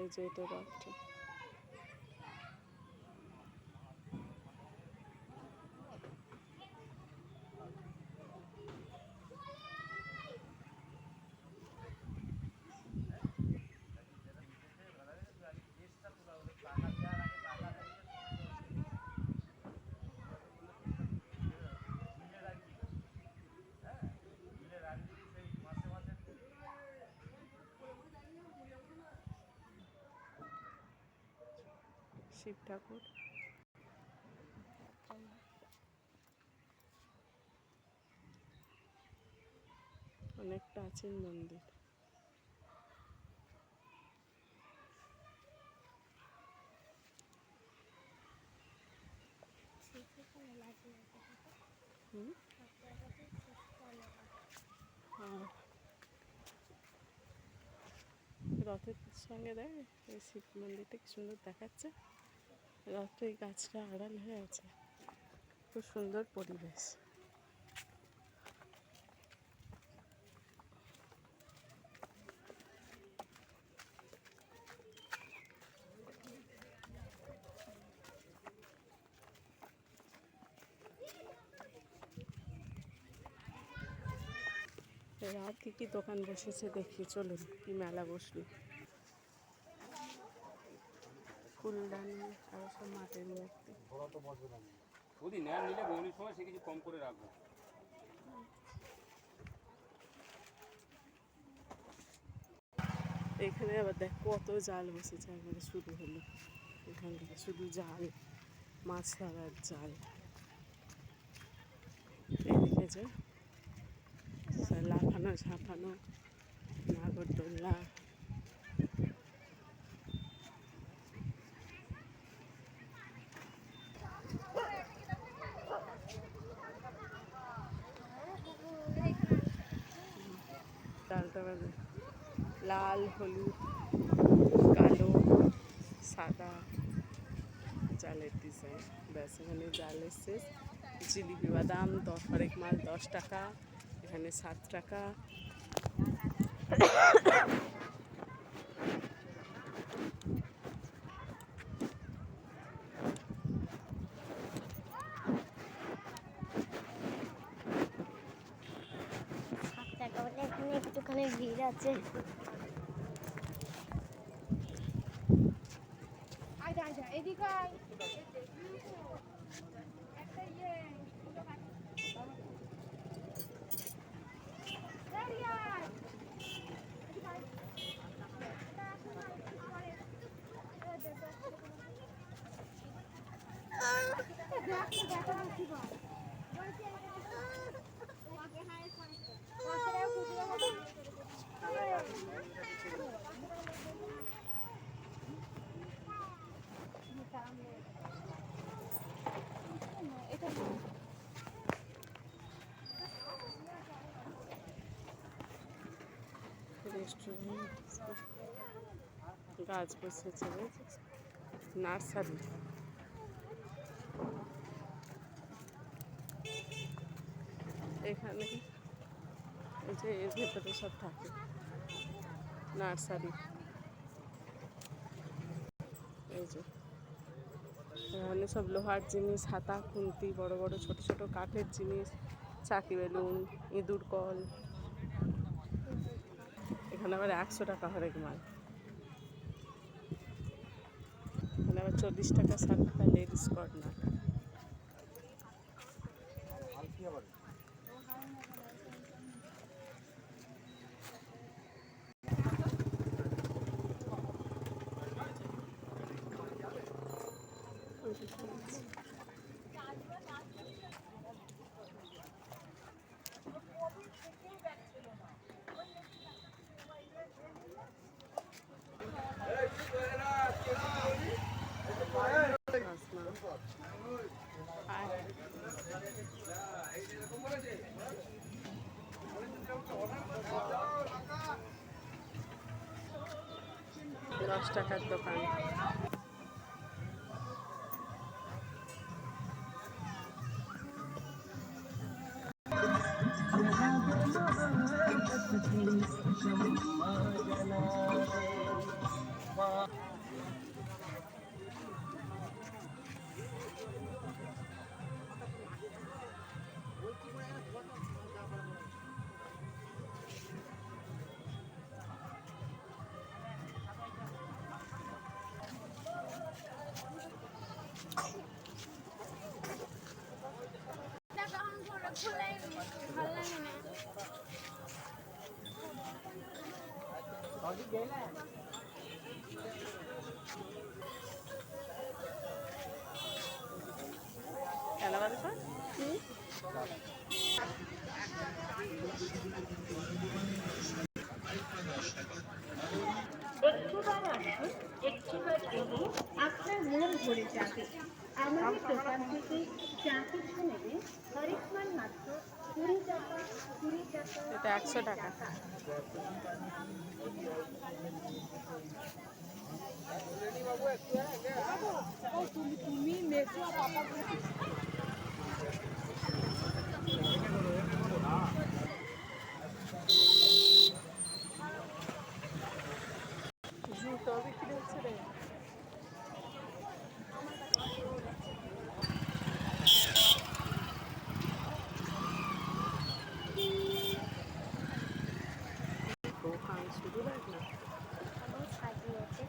এই যে এটা রথটা। শিব ঠাকুর, অনেক প্রাচীন মন্দির। রথের সঙ্গে দেখ এই শিব মন্দিরটা কি সুন্দর দেখাচ্ছে। রথ এই গাছটা আড়াল হয়ে আছে, খুব সুন্দর পরিবেশ। রাত কি কি দোকান বসেছে দেখি, চলুন কি মেলা বসলো। ফুলদানি আর সব মাটির মূর্তি। এখানে আবার দেখ কত জাল বসেছে, একবারে শুরু হলো। এখান থেকে শুধু জাল, মাছ ধরার জাল। এদিকে যে লাফানো ঝাঁপানো, নাগরদোল্লা। ডালটা বাজে লাল, হলুদ, কালো, সাদা জালের ডিজাইন। ব্যাস এখানে জালের শেষ। জিলিপি বাদাম হরেক মাল 10 টাকা, এখানে 7 টাকা। এখানে একটুখানি ভিড় আছে। এদিকে রেস্টুরেন্ট, গাছ বসেছে, নার্সারি। এখানে এই যে এর ভেতরে সব থাকে, নার্সারি। এই যে এখানে সব লোহার জিনিস, হাতা খুন্তি, বড় বড় ছোট ছোট কাঠের জিনিস, চাকি বেলুন, ইঁদুর কল। এখানে আবার 100 টাকা হরেক মাল। এখানে আবার 40 টাকা 60 টাকা লেডিস কর্নার। দশ টাকার দোকান। কেন বলতো? একটিবার আসুন, একটিবার এলে আপনার মন ভরে যাবে। আমাদের দোকান থেকে যা কিছু নেবেন হরেকবার মাত্র 20 টাকা, 20 টাকা, এটা 100 টাকা। জুতো বিক্রি হচ্ছে রে। দোকান শুরু রাখলো। আমার সাজিয়েছে